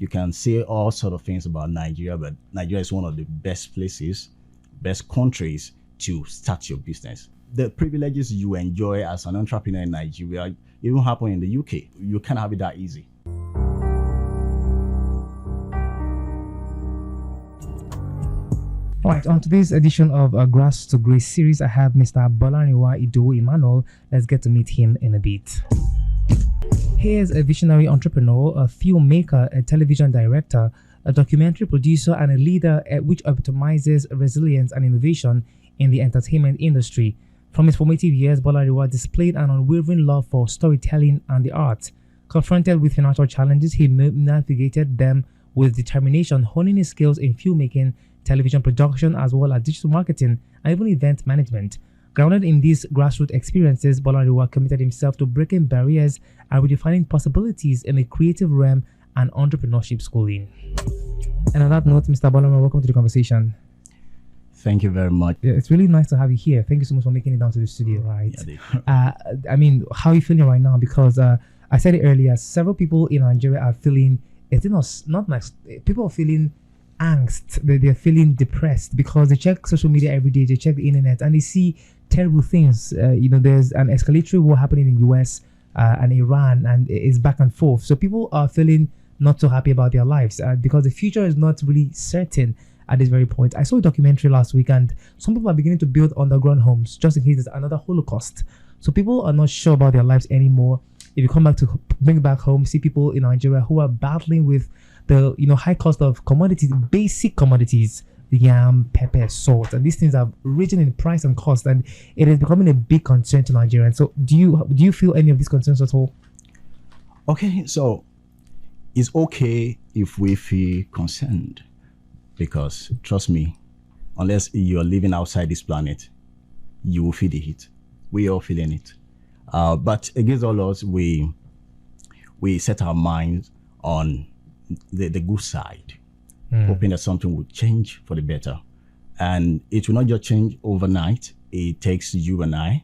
You can say all sort of things about Nigeria, but Nigeria is one of the best places, best countries to start your business. The privileges you enjoy as an entrepreneur in Nigeria even happen in the UK. You can't have it that easy. All right, on today's edition of Grass to Grace series, I have Mr. Bolarinwa Emmanuel. Let's get to meet him in a bit. He is a visionary entrepreneur, a filmmaker, a television director, a documentary producer, and a leader which epitomizes resilience and innovation in the entertainment industry. From his formative years, Bolarinwa displayed an unwavering love for storytelling and the arts. Confronted with financial challenges, he navigated them with determination, honing his skills in filmmaking, television production, as well as digital marketing and even event management. Grounded in these grassroots experiences, Bolarinwa committed himself to breaking barriers and redefining possibilities in the creative realm and entrepreneurship schooling. And on that note, Mr. Bolarinwa, welcome to the conversation. Thank you very much. Yeah, it's really nice to have you here. Thank you so much for making it down to the studio, right? Yeah, I mean, how are you feeling right now? Because I said it earlier, several people in Nigeria are feeling, it's not nice. People are feeling angst, they're feeling depressed because they check social media every day, they check the internet, and they see terrible things. There's an escalatory war happening in the US and Iran, and it's back and forth. So people are feeling not so happy about their lives because the future is not really certain at this very point. I saw a documentary last week, and some people are beginning to build underground homes just in case there's another Holocaust. So people are not sure about their lives anymore. If you come back to bring back home, see people in Nigeria who are battling with the high cost of commodities, basic commodities, yam, pepper, salt, and these things have risen in price and cost, and it is becoming a big concern to Nigerians. So do you feel any of these concerns at all? Okay, so it's okay if we feel concerned, because trust me, unless you're living outside this planet, you will feel the heat. We are feeling it. But against all odds, we set our minds on the good side, hoping that something will change for the better. And it will not just change overnight. It takes you and I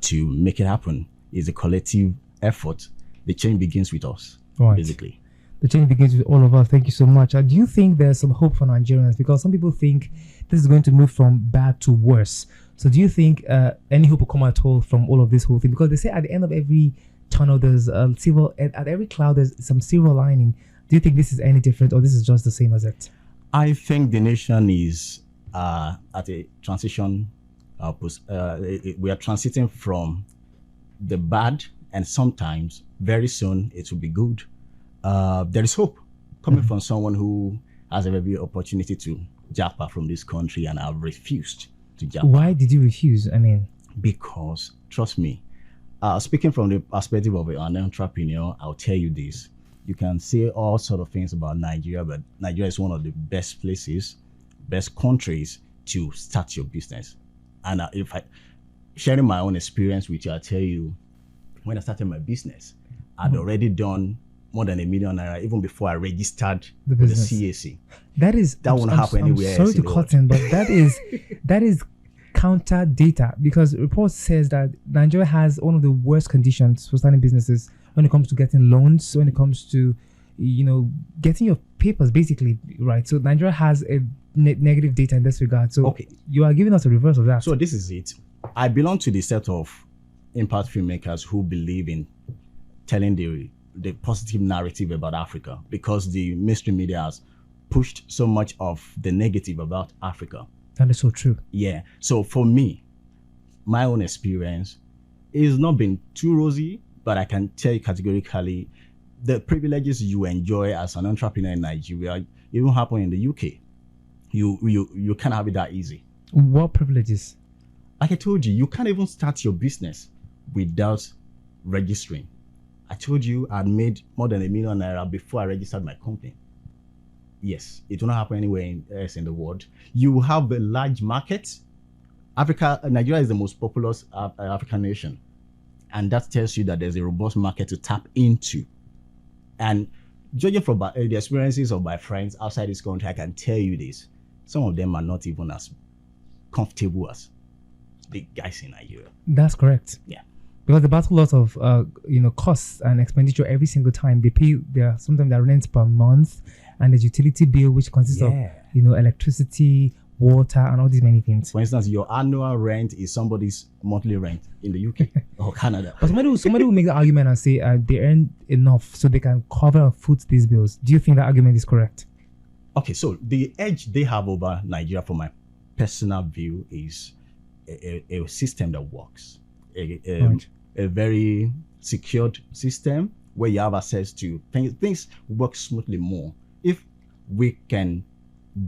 to make it happen. It's a collective effort. The change begins with us, right. Basically. The change begins with all of us. Thank you so much. Do you think there's some hope for Nigerians? Because some people think this is going to move from bad to worse. So do you think any hope will come at all from all of this whole thing? Because they say at the end of every tunnel, there's a silver, at every cloud, there's some silver lining. Do you think this is any different, or this is just the same as it? I think the nation is at a transition. We are transiting from the bad, and sometimes very soon it will be good. There is hope coming from someone who has every opportunity to japa from this country, and I've refused to japa. Why did you refuse? I mean, because trust me, speaking from the perspective of an entrepreneur, I'll tell you this. You can say all sort of things about Nigeria, but Nigeria is one of the best places, best countries to start your business. And if I sharing my own experience with you, I'll tell you, when I started my business, I'd already done more than $1 million even before I registered the with business. the CAC. That won't happen anywhere I'm else. Sorry to cut in, but that is counter data, because report says that Nigeria has one of the worst conditions for starting businesses when it comes to getting loans, when it comes to getting your papers, basically, right? So Nigeria has a negative data in this regard. So okay, you are giving us a reverse of that. So this is it. I belong to the set of impact filmmakers who believe in telling the positive narrative about Africa, because the mainstream media has pushed so much of the negative about Africa. That is so true. Yeah. So for me, my own experience is not been too rosy, but I can tell you categorically, the privileges you enjoy as an entrepreneur in Nigeria even happen in the UK. You can't have it that easy. What privileges? Like I told you, you can't even start your business without registering. I told you I'd made more than $1 million before I registered my company. Yes, it will not happen anywhere else in the world. You have a large market. Nigeria is the most populous African nation. And that tells you that there's a robust market to tap into. And judging from the experiences of my friends outside this country, I can tell you this. Some of them are not even as comfortable as the guys in Nigeria. That's correct. Yeah. because they battle lots of costs and expenditure every single time. They pay their sometimes their rent per month, and the utility bill, which consists of electricity, water, and all these many things. For instance, your annual rent is somebody's monthly rent in the UK or Canada. But somebody will make the argument and say they earn enough so they can cover and foot these bills. Do you think that argument is correct? Okay, so the edge they have over Nigeria, from my personal view, is a system that works, a very secured system where you have access to things work smoothly more. If we can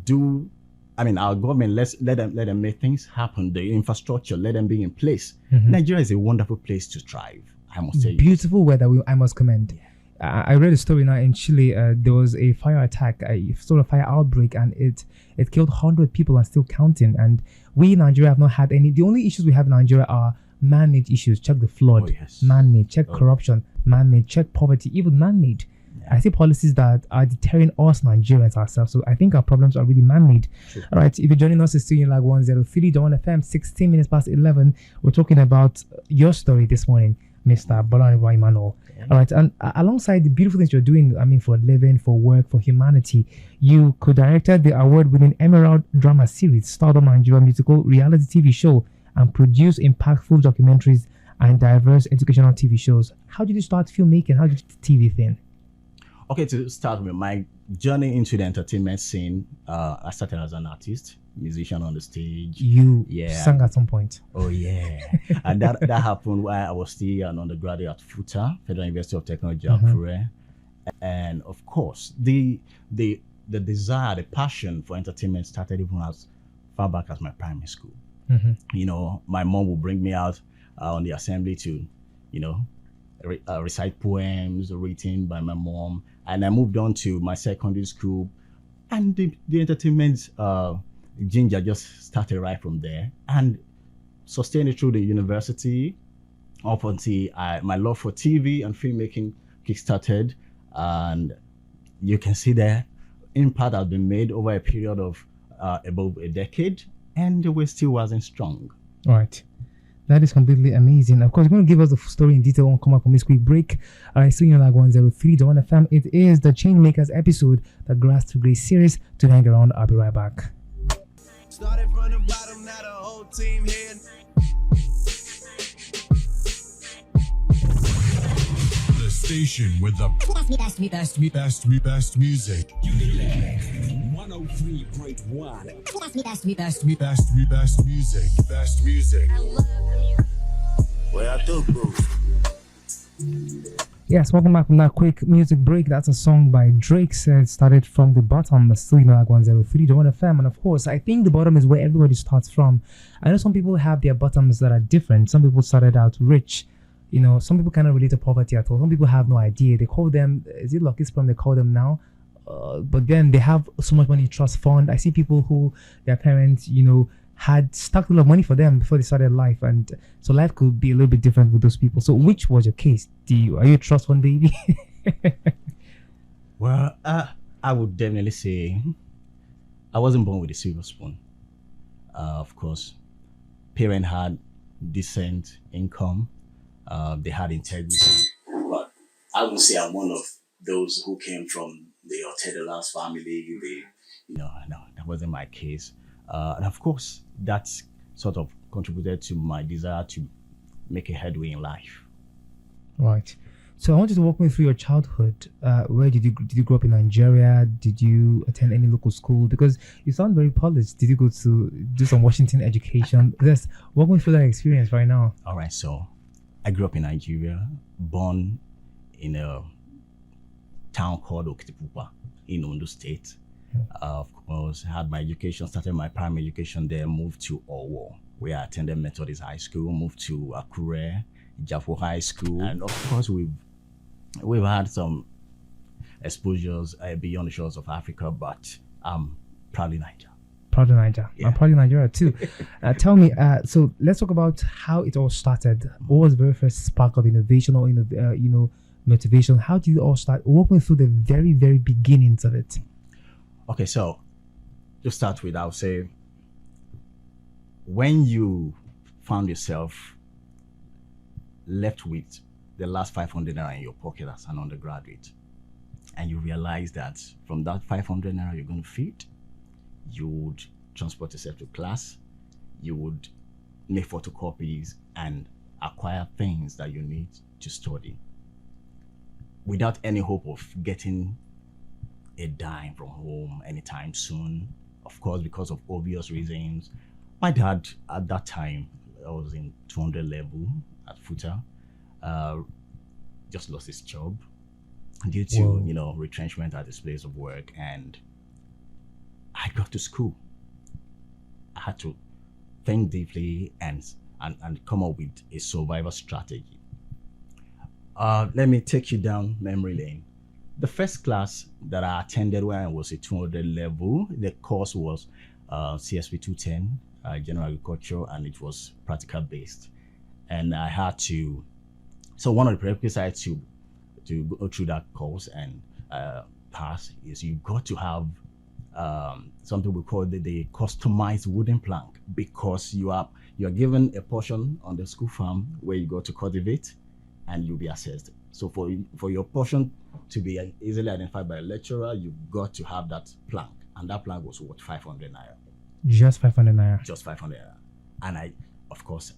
do, I mean, our government, let them make things happen. The infrastructure, let them be in place. Nigeria is a wonderful place to thrive, I must say. Beautiful weather, I must commend. Yeah. I read a story now in Chile. There was a fire attack, a sort of fire outbreak, and it killed 100 people and still counting. And we in Nigeria have not had any. The only issues we have in Nigeria are man-made issues. Check the flood, man-made. Check corruption, man-made. Check poverty, even man-made. I see policies that are deterring us Nigerians ourselves. So I think our problems are really man-made. Sure. All right, if you're joining us, it's still in like 103 Dawn FM, 16 minutes past 11. We're talking about your story this morning, Mr. Bolarinwa Emmanuel. All right, and alongside the beautiful things you're doing, I mean, for a living, for work, for humanity, you co-directed the award-winning Emerald drama series, Stardom Nigeria musical reality TV show, and produced impactful documentaries and diverse educational TV shows. How did you start filmmaking? How did you do the TV thing? Okay, to start with, my journey into the entertainment scene, I started as an artist, musician on the stage. You sang at some point. Oh yeah, and that happened while I was still an undergraduate at FUTA, Federal University of Technology, Akure. And of course, the desire, the passion for entertainment started even as far back as my primary school. You know, my mom would bring me out on the assembly to, recite poems written by my mom, and I moved on to my secondary school, and the entertainment ginger just started right from there, and sustained it through the university up until my love for TV and filmmaking kickstarted, and you can see the impact has been made over a period of above a decade, and we're still wasn't strong. All right. That is completely amazing. Of course, you're going to give us the story in detail when we come up from this quick break. All right, so you're like 103 Dawn FM. It is the Changemakers episode, the Grass to Grace series. To hang around, I'll be right back. Started from the bottom, now the whole team here. The station with the best music. 103.1. Best music. I love the music. Where I do, bro. Yes, welcome back from that quick music break. That's a song by Drake, said started from the bottom, still like 103 Dawn FM. And of course, I think the bottom is where everybody starts from. I know some people have their bottoms that are different. Some people started out rich. You know, some people cannot relate to poverty at all. Some people have no idea. They call them, is it Lucky Sperm they call them now? But then they have so much money in trust fund. I see people who their parents, had stacked a lot of money for them before they started life, and so life could be a little bit different with those people. So which was your case? Are you a trust fund baby? Well, I would definitely say I wasn't born with a silver spoon. Of course, parents had decent income. They had integrity, but I would say I'm one of those who came from the Otedolas family. No, that wasn't my case. And of course, that's sort of contributed to my desire to make a headway in life. Right. So I want you to walk me through your childhood. Where did you grow up in Nigeria? Did you attend any local school? Because you sound very polished. Did you go to do some Washington education? Yes. Walk me through that experience right now. All right. So I grew up in Nigeria, born in a town called Okitipupa in Ondo State. Of course, had my education, started my primary education there, moved to Owo, where I attended Methodist High School, moved to Akure, Jafo High School, and of course we've had some exposures beyond the shores of Africa, but I'm proudly Naija. Proudly Naija. Yeah. I'm proudly Nigeria too. Tell me, so let's talk about how it all started. What was the very first spark of innovation or motivation? How did it all start? Walk me through the very, very beginnings of it. Okay, so to start with, I'll say when you found yourself left with the last 500 naira in your pocket as an undergraduate, and you realize that from that 500 naira you're going to feed, you would transport yourself to class, you would make photocopies and acquire things that you need to study without any hope of getting a dime from home anytime soon. Of course, because of obvious reasons. My dad at that time, I was in 200 level at FUTA, just lost his job due to Whoa. retrenchment at his place of work, and I got to school. I had to think deeply and come up with a survival strategy. Let me take you down memory lane. The first class that I attended when I was a 200 level, the course was CSP 210, General Agriculture, and it was practical based. And I had to, so one of the prerequisites to go through that course and pass is you got to have something we call the customized wooden plank, because you are given a portion on the school farm where you go to cultivate and you'll be assessed. So for your portion to be easily identified by a lecturer, you've got to have that plank, and that plank was worth 500 naira. Just 500 naira. Just 500 naira. And I, of course,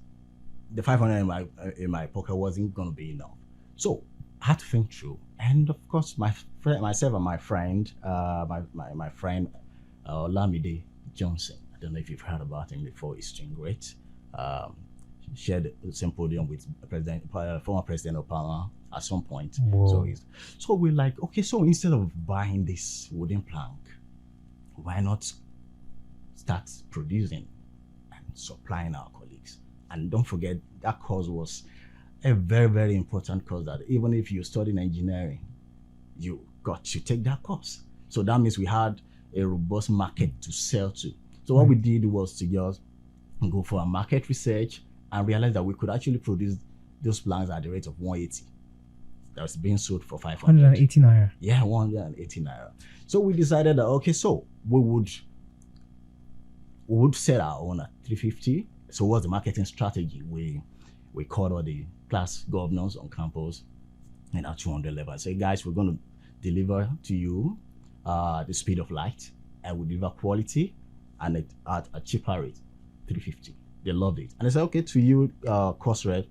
the 500 in my pocket wasn't going to be enough. So I had to think through, and of course, myself and my friend, my friend Lamide Johnson. I don't know if you've heard about him before. He's doing great. Shared the same podium with former President Obama at some point. Whoa. So we're like, okay, so instead of buying this wooden plank, why not start producing and supplying our colleagues? And don't forget, that course was a very, very important course that even if you studied engineering, you got to take that course. So that means we had a robust market to sell to. So what we did was to just go for a market research and realize that we could actually produce those planks at the rate of 180. That was being sold for 500. 180 naira. Yeah, 180 naira. So we decided that, okay, so we would sell our own at 350. So what's the marketing strategy? We called all the class governors on campus and at 200 level. I said, guys, we're going to deliver to you the speed of light, and we deliver quality and at a cheaper rate, 350. They loved it. And I said, okay, to you, course rep,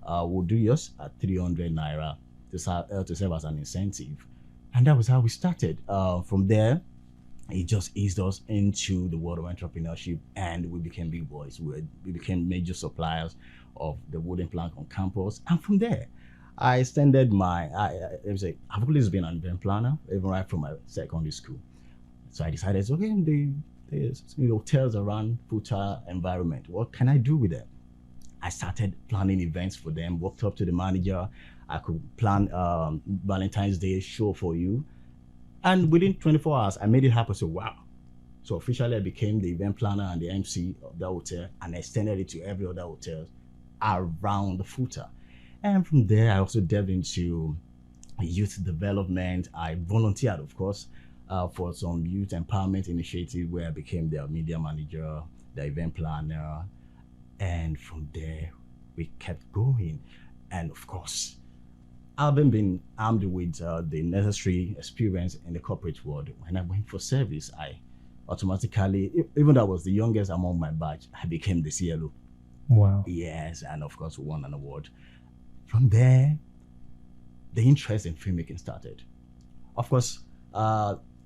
we'll do yours at 300 naira to serve as an incentive. And that was how we started. From there, it just eased us into the world of entrepreneurship, and we became big boys. We became major suppliers of the wooden plank on campus. And from there, I extended I've always been an event planner, even right from my secondary school. So I decided, okay, the hotels around FUTA environment, what can I do with them? I started planning events for them, walked up to the manager. I could plan Valentine's Day show for you. And within 24 hours, I made it happen. So, wow. So officially, I became the event planner and the MC of that hotel, and I extended it to every other hotel around the FUTA. And from there, I also delved into youth development. I volunteered, of course, for some youth empowerment initiative where I became their media manager, the event planner. And from there, we kept going. And of course, having been armed with the necessary experience in the corporate world, when I went for service, I automatically, even though I was the youngest among my batch, I became the CLO. Wow. Yes, and of course, we won an award. From there, the interest in filmmaking started. Of course,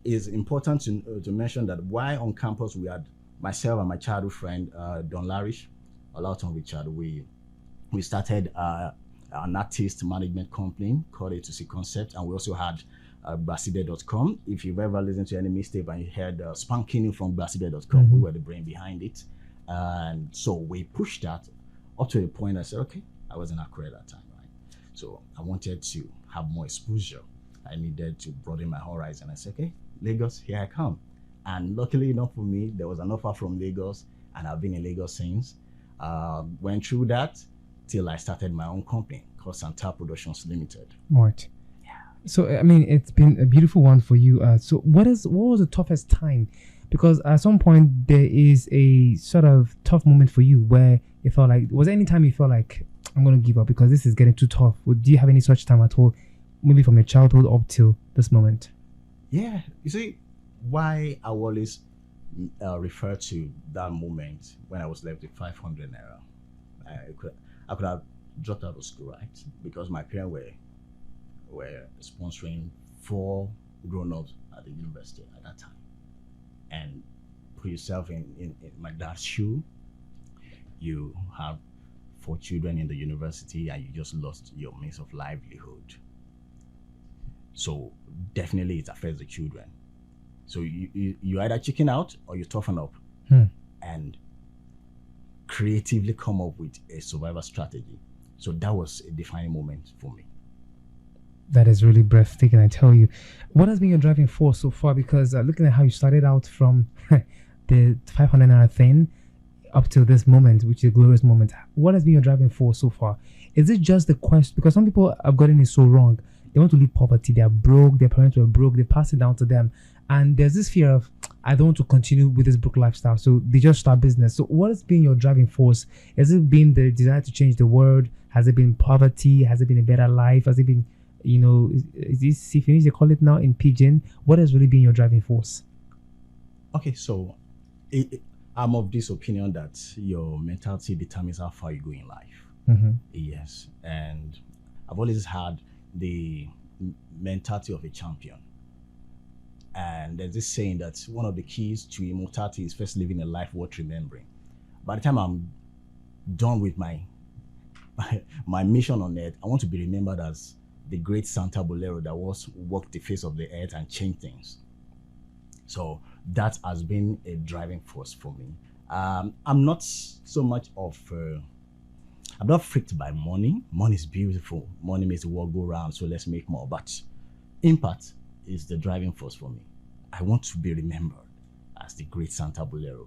it's important to mention that while on campus, we had myself and my childhood friend, Don Larish, Olauton Richard, we started an artist management company called A2C Concept, and we also had Basibe.com. If you've ever listened to any mixtape and you heard Spanking New from Basibe.com, we were the brain behind it. And so we pushed that up to a point I said, okay, I was in Accra at that time, right? So I wanted to have more exposure. I needed to broaden my horizon. I said, okay, Lagos, here I come. And luckily enough for me, there was an offer from Lagos, and I've been in Lagos since. Went through that till I started my own company called Santa Productions Limited. Right. Yeah. So I mean, it's been a beautiful one for you. So what was the toughest time? Because at some point there is a sort of tough moment for you where it felt like, was there any time you felt like I'm going to give up because this is getting too tough. Do you have any such time at all, maybe from your childhood up till this moment? Yeah, you see, why I always refer to that moment when I was left with 500 naira. I could have dropped out of school, right? Because my parents were sponsoring 4 grown-ups at the university at that time. And put yourself in my dad's shoe. You have 4 children in the university and you just lost your means of livelihood. So definitely it affects the children. So you either chicken out or you toughen up and creatively come up with a survival strategy. So that was a defining moment for me. That is really breathtaking, I tell you. What has been your driving force so far? Because looking at how you started out from the 500 naira thing up to this moment, which is a glorious moment, what has been your driving force so far? Is it just the quest? Because some people have gotten it so wrong. They want to leave poverty. They are broke. Their parents were broke. They pass it down to them. And there's this fear of, I don't want to continue with this broke lifestyle. So they just start business. So what has been your driving force? Has it been the desire to change the world? Has it been poverty? Has it been a better life? Has it been, is this syphilis, they call it now in Pidgin? What has really been your driving force? Okay, so I'm of this opinion that your mentality determines how far you go in life. Mm-hmm. Yes, and I've always had the mentality of a champion. And there's this saying that one of the keys to immortality is first living a life worth remembering. By the time I'm done with my mission on earth, I want to be remembered as the great Santa Bolero that walked the face of the earth and changed things. So that has been a driving force for me. I'm not so much of I'm not freaked by money. Money is beautiful. Money makes the world go round, so let's make more. But impact is the driving force for me. I want to be remembered as the great Santa Bolero.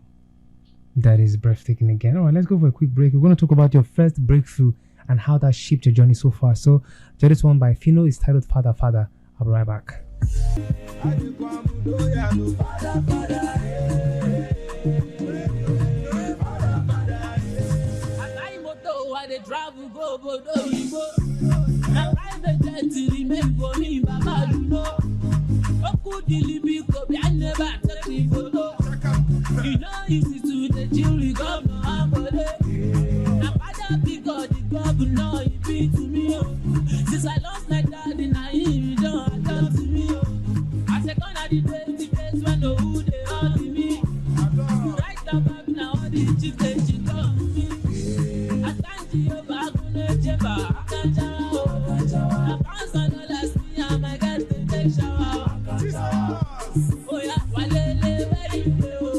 That is breathtaking again. All right, let's go for a quick break. We're going to talk about your first breakthrough and how that shaped your journey so far. So, this one by Fino is titled Father, Father. I'll be right back. Easy to the jury governor, because the governor he beat to me. Since I lost my daddy, now he don't talk to me. I second at the days when the who they all to me. Right about now, all the chicks they cheat on me. I thank you, I couldn't jump. I can't shower. $1,000 me and my guys to take shower. Oh yeah, walele very well.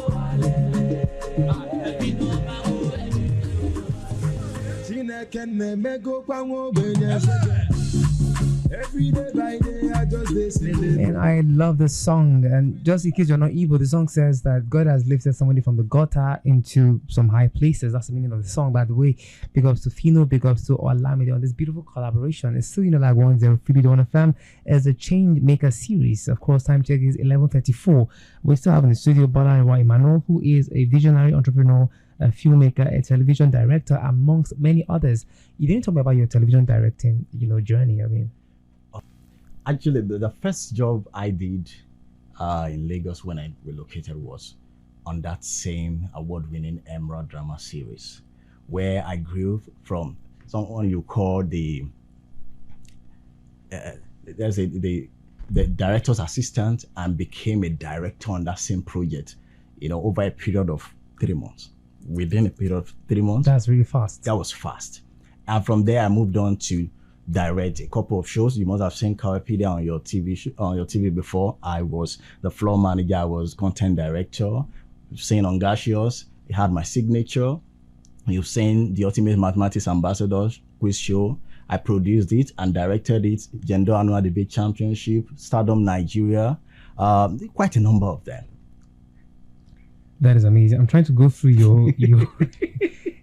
Every day by day, I just listen. And I love this song. And just in case you're not evil, the song says that God has lifted somebody from the gutter into some high places. That's the meaning of the song, by the way. Big ups to Fino, big ups to Olamide on this beautiful collaboration. It's still, like 103.1 FM as a Change Maker series. Of course, time check is 11:34. We still have in the studio Bolarinwa Emmanuel, who is a visionary entrepreneur, a filmmaker, a television director, amongst many others. You didn't talk about your television directing, journey. Actually, the first job I did in Lagos when I relocated was on that same award-winning Emerald drama series, where I grew from someone you call the director's assistant and became a director on that same project, over a period of 3 months. Within a period of 3 months. That's really fast. That was fast. And from there, I moved on to direct a couple of shows. You must have seen Kawapedia on your TV before. I was the floor manager. I was content director. You've seen Ongasios. It had my signature. You've seen the Ultimate Mathematics Ambassadors quiz show. I produced it and directed it. Gender Annual Debate Championship, Stardom Nigeria. Quite a number of them. That is amazing. I'm trying to go through your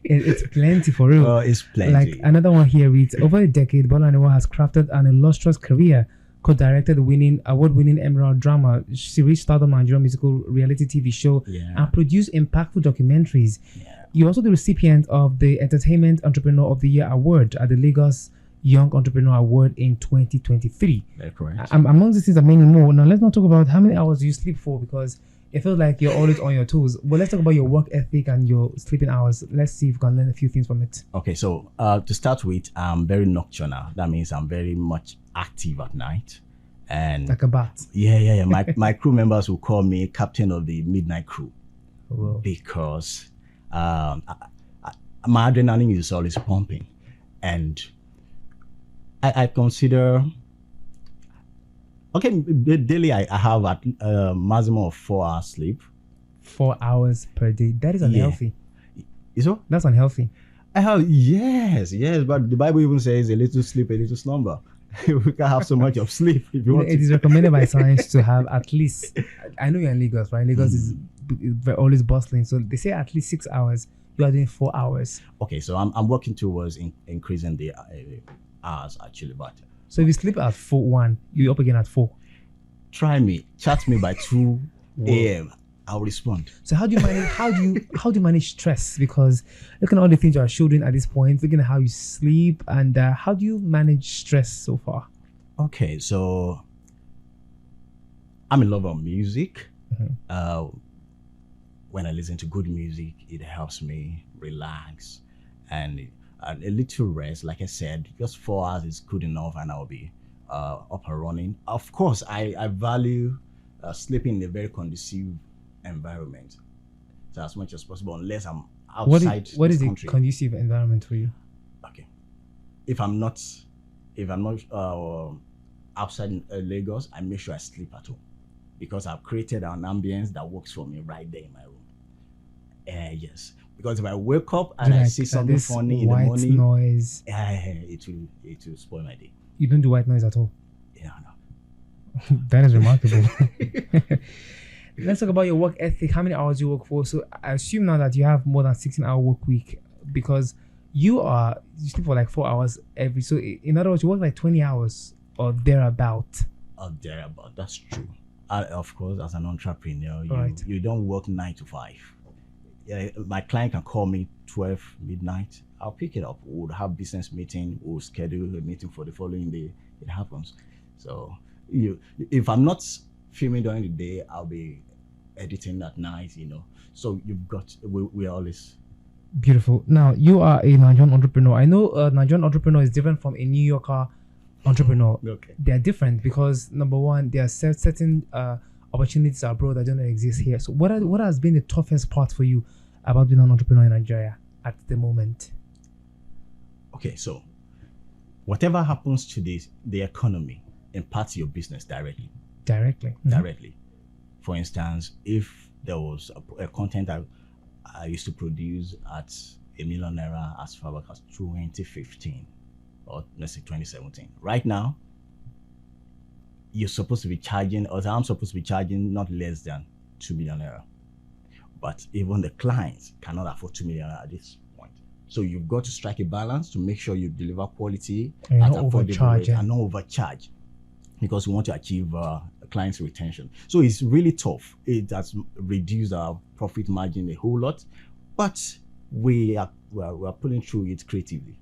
it's plenty for real. It's plenty. Like another one here reads, over a decade, Bolarinwa has crafted an illustrious career, co-directed the award-winning Emerald drama series, Stardom Nigeria musical reality TV show, and produced impactful documentaries. Yeah. you're also the recipient of the Entertainment Entrepreneur of the Year Award at the Lagos Young Entrepreneur Award in 2023. That's correct. Among these things are many more. Now, let's not talk about how many hours you sleep for, because it feels like you're always on your toes. But let's talk about your work ethic and your sleeping hours. Let's see if we can learn a few things from it. Okay, so to start with, I'm very nocturnal. That means I'm very much active at night. And Like a bat. yeah. My crew members will call me captain of the midnight crew. Whoa. Because my adrenaline is always pumping, and I consider, okay, daily I have at maximum of 4 hours sleep. 4 hours per day. That is unhealthy. Is it? That's unhealthy. Yes, but the Bible even says a little sleep, a little slumber. We can have so much of sleep if you want It to. is recommended by science to have at least, I know you're in Lagos, right? Lagos is always bustling. So they say at least 6 hours. You are doing 4 hours. Okay, so I'm working towards increasing the hours actually, but So if you sleep at 4:1, you're up again at 4. try me, chat me by 2 a.m. I'll respond. So how do you manage? How do you manage stress? Because looking at all the things you are showing at this point, looking at how you sleep, and how do you manage stress so far? Okay, so I'm in love of music. When I listen to good music, it helps me relax, and a little rest. Like I said, just 4 hours is good enough, and I'll be up and running. Of course, I value sleeping in a very conducive environment, so as much as possible, unless I'm outside What this is a country. conducive environment for you? Okay, if I'm not outside Lagos, I make sure I sleep at home, because I've created an ambience that works for me right there in my room. Yes, because if I wake up and I see something this funny in the white morning, noise. it will spoil my day. You don't do white noise at all. Yeah, no. That is remarkable. Let's talk about your work ethic. How many hours you work for? So I assume now that you have more than 16-hour work week, because you sleep for like 4 hours every. So in other words, you work like 20 hours or thereabout. Thereabout. That's true. Of course, as an entrepreneur, Right. you don't work 9 to 5. Yeah, my client can call me 12 midnight. I'll pick it up. We'll have business meeting. We'll schedule a meeting for the following day. It happens. So if I'm not filming during the day, I'll be editing at night. So you've got we always. Beautiful. Now you are a Nigerian entrepreneur. I know a Nigerian entrepreneur is different from a New Yorker entrepreneur. Okay. They are different because number one, there are certain opportunities abroad that don't exist here. So what has been the toughest part for you about being an entrepreneur in Nigeria at the moment? Okay, so whatever happens to the economy impacts your business directly. Directly. For instance, if there was a content I used to produce at #1 million as far back as 2015 or let's say 2017. Right now, you're supposed to be charging, or I'm supposed to be charging not less than 2 million naira. But even the clients cannot afford 2 million naira at this point. So you've got to strike a balance to make sure you deliver quality And at not affordable overcharge, rate and not overcharge, because we want to achieve clients' retention. So it's really tough. It has reduced our profit margin a whole lot, but we are pulling through it creatively.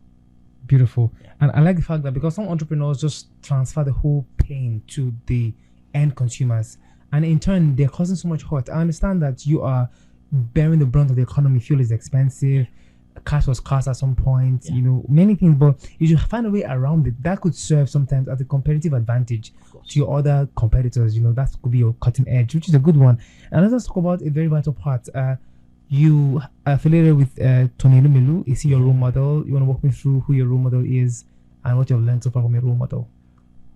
Beautiful. And I like the fact that because some entrepreneurs just transfer the whole pain to the end consumers, and in turn they're causing so much hurt. I understand that you are bearing the brunt of the economy. Fuel is expensive, cash was scarce at some point, many things, but you should find a way around it that could serve sometimes as a competitive advantage to your other competitors. That could be your cutting edge, which is a good one. And let's talk about a very vital part. You are affiliated with Tony Elumelu. Is he your role model? You want to walk me through who your role model is and what you've learned so far from your role model?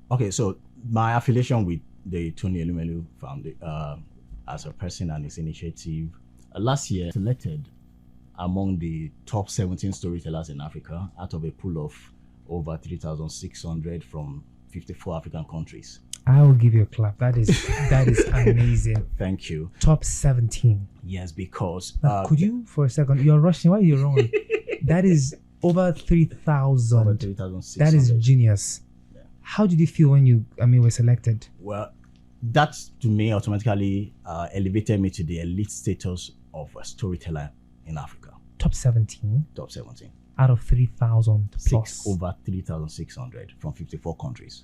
Okay, so my affiliation with the Tony Elumelu Foundation as a person and his initiative, last year selected among the top 17 storytellers in Africa out of a pool of over 3,600 from 54 African countries. I will give you a clap. That is amazing. Thank you. Top 17. Yes, because could you for a second? You're rushing. Why are you wrong? That is over 3,000. over 3,600. That is genius. Yeah. How did you feel when you were selected? Well, that to me automatically elevated me to the elite status of a storyteller in Africa. top 17 top 17. out of 3,000 plus. Over 3,600 from 54 countries.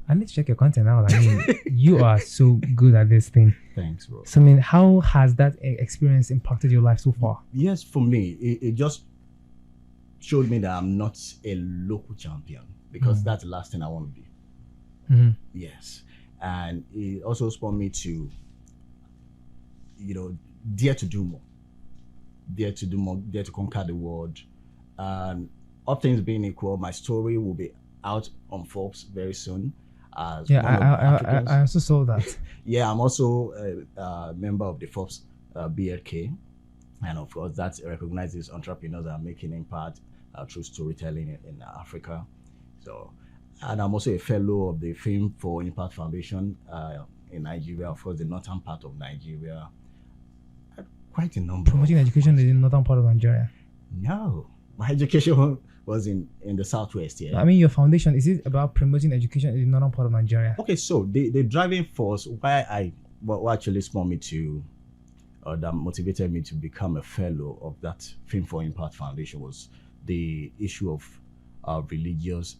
I need to check your content out. I mean, you are so good at this thing. Thanks, bro. So, I mean, how has that experience impacted your life so far? Yes, for me, it just showed me that I'm not a local champion, because that's the last thing I want to be. Mm-hmm. Yes. And it also spurred me to, dare to do more. Dare to do more, dare to conquer the world. And all things being equal, my story will be out on Forbes very soon. I also saw that. Yeah, I'm also a member of the Forbes BLK, and of course that recognizes entrepreneurs that are making impact through storytelling in Africa. So, and I'm also a fellow of the Film for Impact Foundation in Nigeria, of course the northern part of Nigeria. Quite a number. Promoting education in the northern part of Nigeria. No, my education was in the southwest. Yeah. I mean, your foundation, is it about promoting education in the northern part of Nigeria? Okay, so the driving force what actually spurred me to, or that motivated me to become a fellow of that Film for Impact Foundation was the issue of religious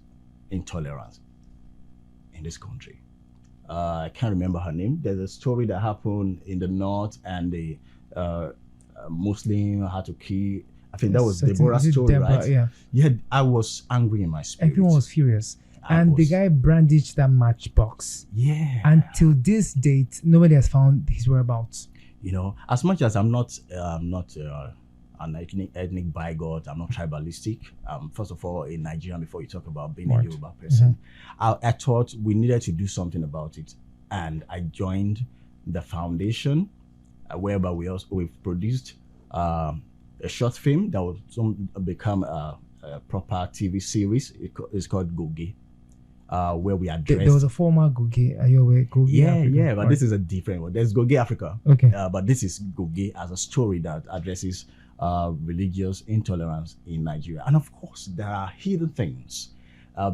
intolerance in this country. I can't remember her name. There's a story that happened in the north, and the Muslim had to kill. I think that was Deborah's story, right? Yeah, I was angry in my spirit. Everyone was furious. The guy brandished that matchbox. Yeah. Until this date, nobody has found his whereabouts. As much as I'm not an ethnic bigot, I'm not tribalistic. First of all, in Nigeria, before you talk about being a Yoruba person, I thought we needed to do something about it. And I joined the foundation, whereby we've produced a short film that will soon become a proper TV series. It's called Goge, where we address. There was a former Goge. Are you aware? Goge Africa. Yeah, but this is a different one. There's Goge Africa. Okay. But this is Goge as a story that addresses religious intolerance in Nigeria. And of course, there are hidden things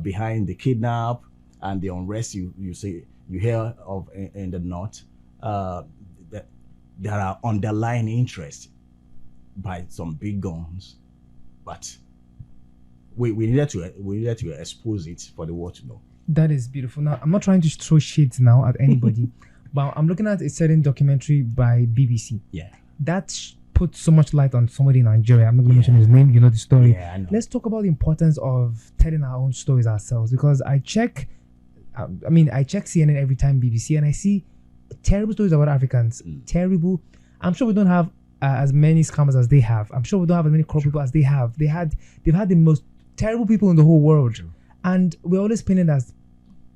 behind the kidnap and the unrest you hear of in the north. There are underlying interests by some big guns, but we needed to expose it for the world to know. That is beautiful. Now, I'm not trying to throw shit now at anybody, but I'm looking at a certain documentary by BBC. Yeah. That put so much light on somebody in Nigeria. I'm not going to mention his name. You know the story. Yeah, I know. Let's talk about the importance of telling our own stories ourselves, because I check CNN every time, BBC, and I see terrible stories about Africans. Terrible. I'm sure we don't have as many scammers as they have. I'm sure we don't have as many corrupt people as they have. They've had the most terrible people in the whole world. And we're always painted as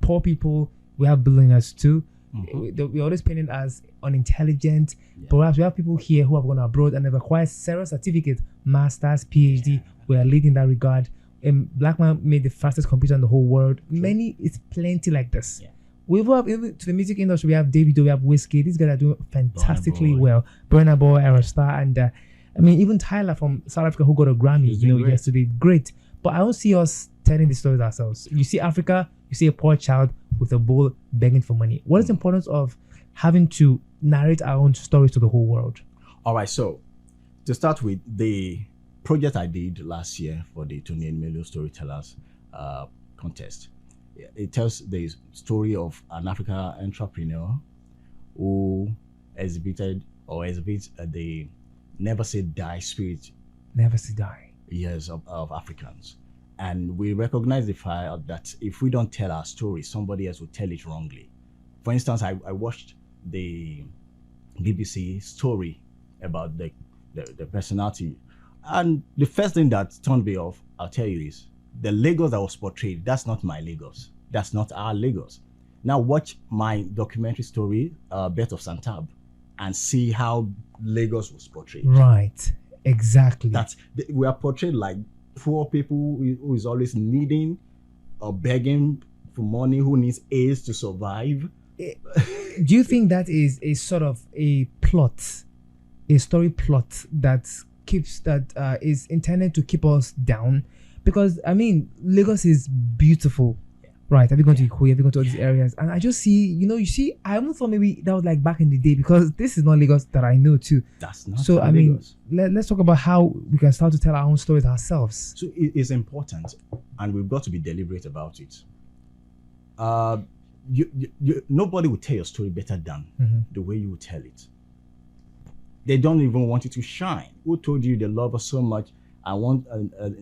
poor people. We have billionaires too. We're always painted as unintelligent. But perhaps we have people here who have gone abroad and have acquired several certificates, masters, PhD. We are leading that regard. Black man made the fastest computer in the whole world. It's plenty like this. Yeah. We have, to the music industry, we have Davido, we have Whiskey. These guys are doing fantastically well. Burna Boy, Aerostar, and even Tyler from South Africa, who got a Grammy, yesterday. Great. But I don't see us telling the stories ourselves. You see Africa, you see a poor child with a bowl begging for money. What is the importance of having to narrate our own stories to the whole world? All right, so to start with, the project I did last year for the 28 Million Storytellers contest, it tells the story of an African entrepreneur who exhibits the never say die spirit. Never say die. Yes, of Africans. And we recognize the fact that if we don't tell our story, somebody else will tell it wrongly. For instance, I watched the BBC story about the personality. And the first thing that turned me off, I'll tell you, is the Lagos that was portrayed. That's not my Lagos. That's not our Lagos. Now watch my documentary story, Birth of Santab, and see how Lagos was portrayed. Right, exactly. We are portrayed like poor people who is always needing or begging for money, who needs aids to survive. Do you think that is a sort of a plot, a story plot that is intended to keep us down? Because Lagos is beautiful, Right. Have you gone to Ikoyi? Have you gone to all these areas? And I just see, I almost thought maybe that was like back in the day, because this is not Lagos that I know too. That's not So, I mean, Lagos. let's talk about how we can start to tell our own stories ourselves. So it's important, and we've got to be deliberate about it. Nobody will tell your story better than the way you will tell it. They don't even want it to shine. Who told you they love us so much? I want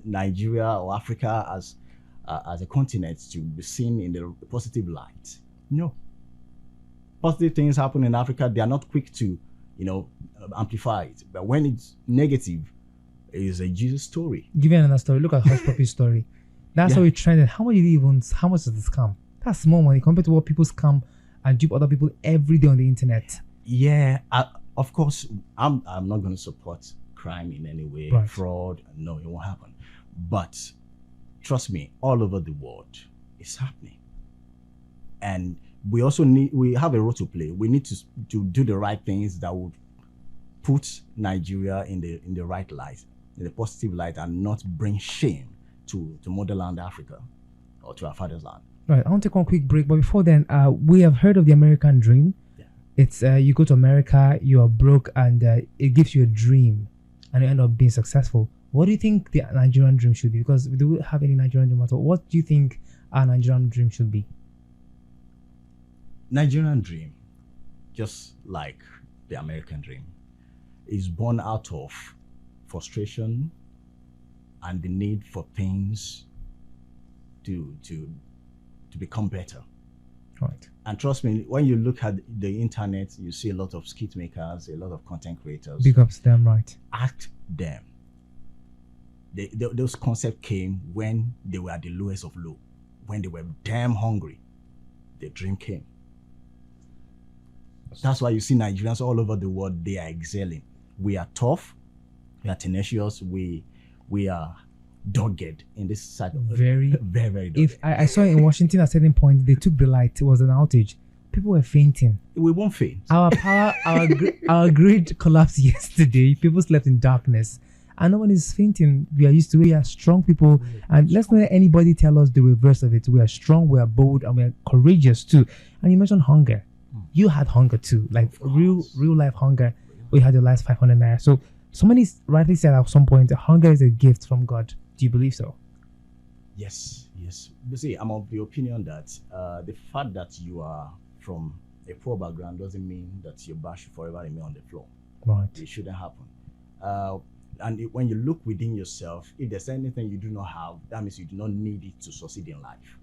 Nigeria or Africa as a continent to be seen in the positive light. No. Positive things happen in Africa. They are not quick to, amplify it. But when it's negative, it is a Jesus story. Give you another story. Look at Hush Puppy's story. That's how we trended. How much does this scam? That's small money compared to what people scam and dupe other people every day on the internet. Yeah, of course, I'm not going to support crime in any way, Right. fraud. No, it won't happen. But trust me, all over the world, it's happening. And we also we have a role to play. We need to do the right things that would put Nigeria in the right light, in the positive light, and not bring shame to motherland Africa or to our father's land. Right. I want to take one quick break, but before then, we have heard of the American dream. Yeah. It's you go to America, you are broke, and it gives you a dream, and you end up being successful. What do you think the Nigerian dream should be? Because we don't have any Nigerian dream at all. What do you think our Nigerian dream should be? Nigerian dream, just like the American dream, is born out of frustration and the need for things to become better. Right. And trust me, when you look at the internet, you see a lot of skit makers, a lot of content creators. Big ups to them, right? Ask them. Those concepts came when they were at the lowest of low, when they were damn hungry. The dream came. That's why you see Nigerians all over the world, they are excelling. We are tough, we are tenacious, we are dogged in this side of Very, very, very dogged. If I saw in Washington at a certain point, they took the light. It was an outage. People were fainting. We won't faint. Our power, our grid collapsed yesterday. People slept in darkness, and no one is fainting. We are used to it. We are strong people, and let's not let anybody tell us the reverse of it. We are strong, we are bold, and we are courageous too. And you mentioned hunger. You had hunger too, like real life hunger. We had your last 500 naira. So somebody rightly said at some point, hunger is a gift from God. Do you believe so? Yes. You see, I'm of the opinion that the fact that you are from a poor background doesn't mean that your bar should forever remain on the floor. Right. It shouldn't happen. When you look within yourself, if there's anything you do not have, that means you do not need it to succeed in life.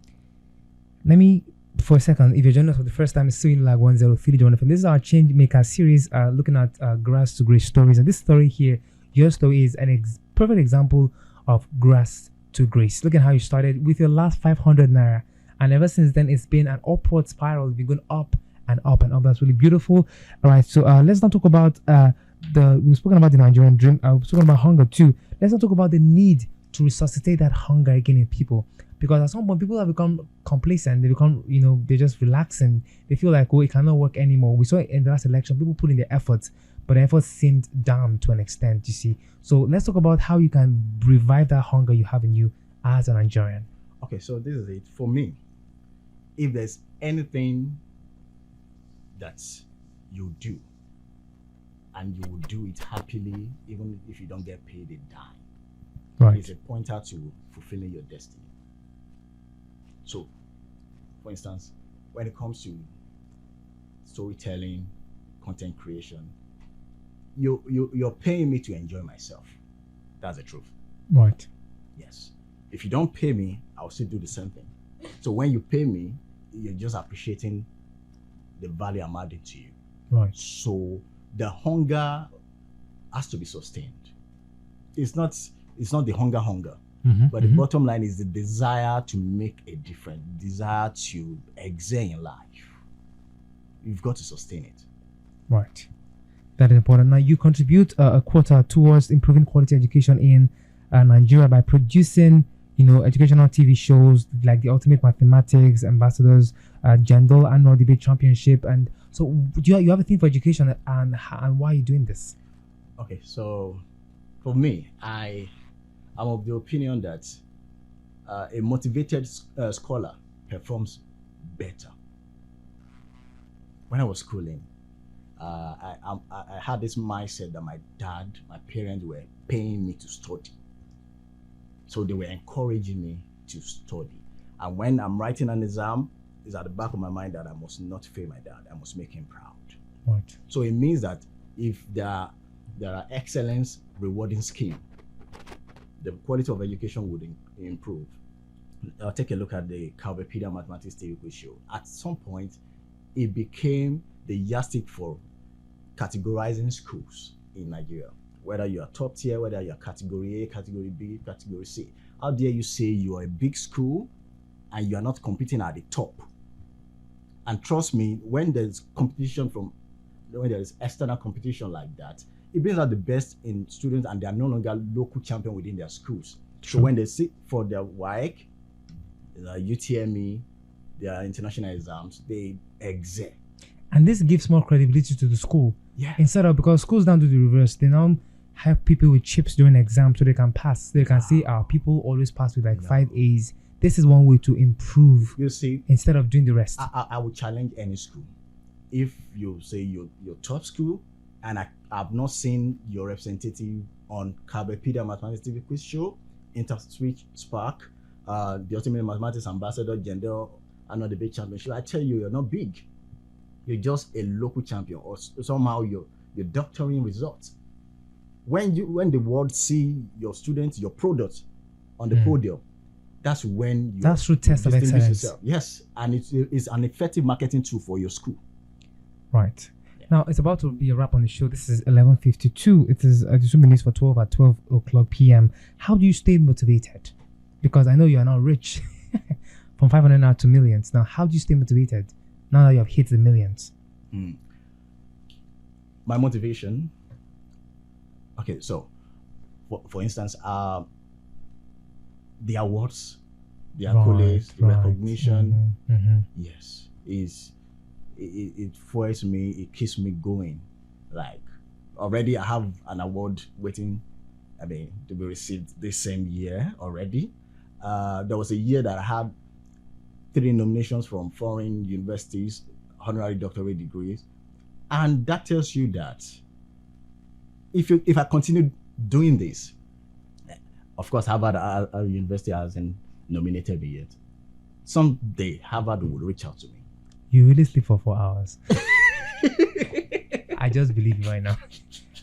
Let me, for a second, if you're joining us for the first time, it's still in like 103 John FM. This is our Change Maker series, looking at grass to grace stories. And this story here, your story, is an perfect example of grass to grace. Look at how you started with your last 500 naira, and ever since then it's been an upward spiral. It's been going up and up and up. That's really beautiful. All right, so let's not talk about we've spoken about the Nigerian dream. We've spoken about hunger too. Let's not talk about the need to resuscitate that hunger again in people, because at some point people have become complacent. They become, they're just relaxing. They feel like, it cannot work anymore. We saw it in the last election, people put in their efforts, but the efforts seemed damned to an extent, you see. So let's talk about how you can revive that hunger you have in you as a Nigerian. Okay, so this is it. For me, if there's anything that you do, and you will do it happily, even if you don't get paid a dime, Right. it's a pointer to fulfilling your destiny. So, for instance, when it comes to storytelling, content creation, you're paying me to enjoy myself. That's the truth. Right. Yes. If you don't pay me, I'll still do the same thing. So when you pay me, you're just appreciating the value I'm adding to you. Right. So the hunger has to be sustained. It's not the hunger, but the bottom line is the desire to make a difference, desire to excel in life. You've got to sustain it. Right. That is important. Now, you contribute a quota towards improving quality education in Nigeria by producing, educational TV shows like the Ultimate Mathematics Ambassadors, Jandol Annual Debate Championship. And so, do you have a thing for education, and why are you doing this? Okay, so for me, I'm of the opinion that a motivated scholar performs better. When I was schooling, I had this mindset that my parents were paying me to study. So they were encouraging me to study. And when I'm writing an exam, it's at the back of my mind that I must not fail my dad. I must make him proud. Right. So it means that if there are excellence rewarding scheme, the quality of education would improve. I'll take a look at the Calbepedia Mathematics TV quiz show. At some point, it became the yardstick for categorizing schools in Nigeria. Whether you are top tier, whether you are category A, category B, category C. How dare you say you are a big school and you are not competing at the top? And trust me, when there's when there is external competition like that, it brings out the best in students, and they are no longer local champion within their schools. True. So when they sit for their WAEC, UTME, their international exams, they excel. And this gives more credibility to the school. Yeah. Instead of, because schools now do the reverse, they now have people with chips during exams so they can pass. They can say, people always pass with 5 A's. This is one way to improve. You see, instead of doing the rest. I would challenge any school. If you say your top school, and I've not seen your representative on Calbepedia Mathematics TV quiz show, InterSwitch Spark, the Ultimate Mathematics Ambassador, Gender Annual Debate Championship, I tell you, you're not big. You're just a local champion, or somehow you're doctoring results. When the world see your students, your product on the podium, that's when that's true test of excellence. Yourself. Yes, and it's an effective marketing tool for your school. Right. Yeah. Now it's about to be a wrap on the show. This is 11:52. It is 2 minutes for 12 at 12 o'clock p.m. How do you stay motivated? Because I know you are now rich, from 500 now to millions. Now, how do you stay motivated now that you have hit the millions? My motivation. Okay, so for instance, the awards, the accolades, the recognition, yes, it fuels me, it keeps me going. Like, already I have an award waiting, to be received this same year already. There was a year that I had 3 nominations from foreign universities, honorary doctorate degrees, and that tells you that if I continue doing this, of course, Harvard University hasn't nominated me yet. Someday, Harvard will reach out to me. You really sleep for 4 hours. I just believe you right now.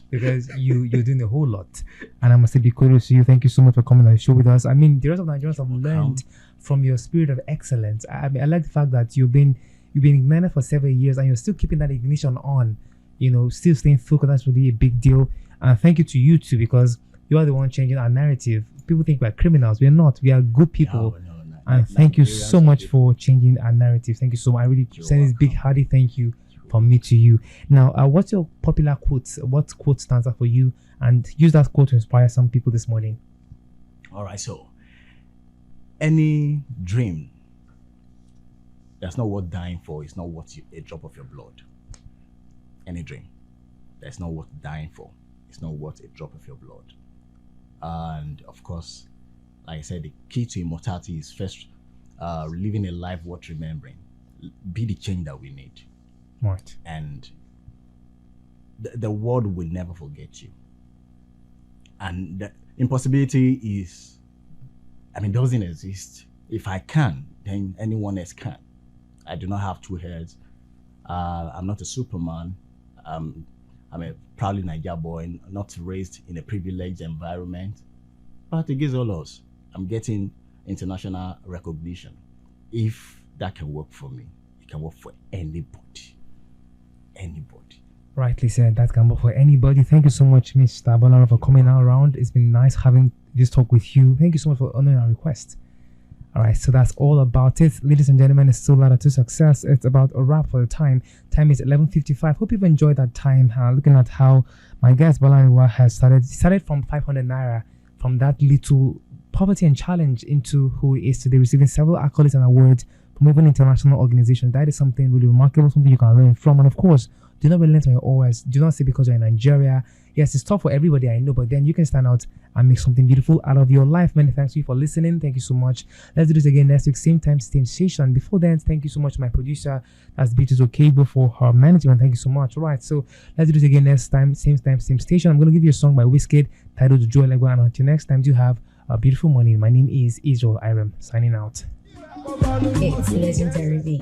Because you're doing a whole lot. And I must say, be kudos to you. Thank you so much for coming on the show with us. I mean, the rest of Nigerians have learned from your spirit of excellence. I like the fact that you've been ignited for several years and you're still keeping that ignition on. Still staying focused. That's really a big deal. And thank you to you too, because you are the one changing our narrative. People think we're criminals. We're not. We are good people. And thank you so much for changing our narrative. Thank you so much. I really send this big hearty thank you from me to you. Now, what's your popular quote? What quote stands out for you? And use that quote to inspire some people this morning. All right. So, any dream that's not worth dying for is not worth a drop of your blood. Any dream that's not worth dying for is not worth a drop of your blood. And of course, like I said, the key to immortality is first living a life worth remembering. Be the change that we need. Right. And the world will never forget you. And the impossibility doesn't exist. If I can, then anyone else can. I do not have 2 heads. I'm not a Superman. I'm a proudly Naija boy, not raised in a privileged environment. But against all odds, I'm getting international recognition. If that can work for me, it can work for anybody. Anybody. Rightly said, that can work for anybody. Thank you so much, Mr. Bolarinwa, for coming around. It's been nice having this talk with you. Thank you so much for honoring our request. All right, so that's all about it. Ladies and gentlemen, it's still ladder to success. It's about a wrap for the time. Time is 11:55. Hope you've enjoyed that time. Looking at how my guest Bolarinwa has started from 500 naira, from that little poverty and challenge, into who he is today, receiving several accolades and awards from even international organizations. That is something really remarkable, something you can learn from. And of course, Do not relent on your always. Do not say because you're in Nigeria. Yes, it's tough for everybody, I know, but then you can stand out and make something beautiful out of your life. Many thanks to you for listening. Thank you so much. Let's do this again next week, same time, same station. Before then, thank you so much to my producer, that's Beatrice Okebo, for her management. Thank you so much. All right, so let's do this again next time, same station. I'm going to give you a song by Wizkid titled Joy Lego. And until next time, do have a beautiful morning. My name is Israel Irem, signing out. It's legendary beat.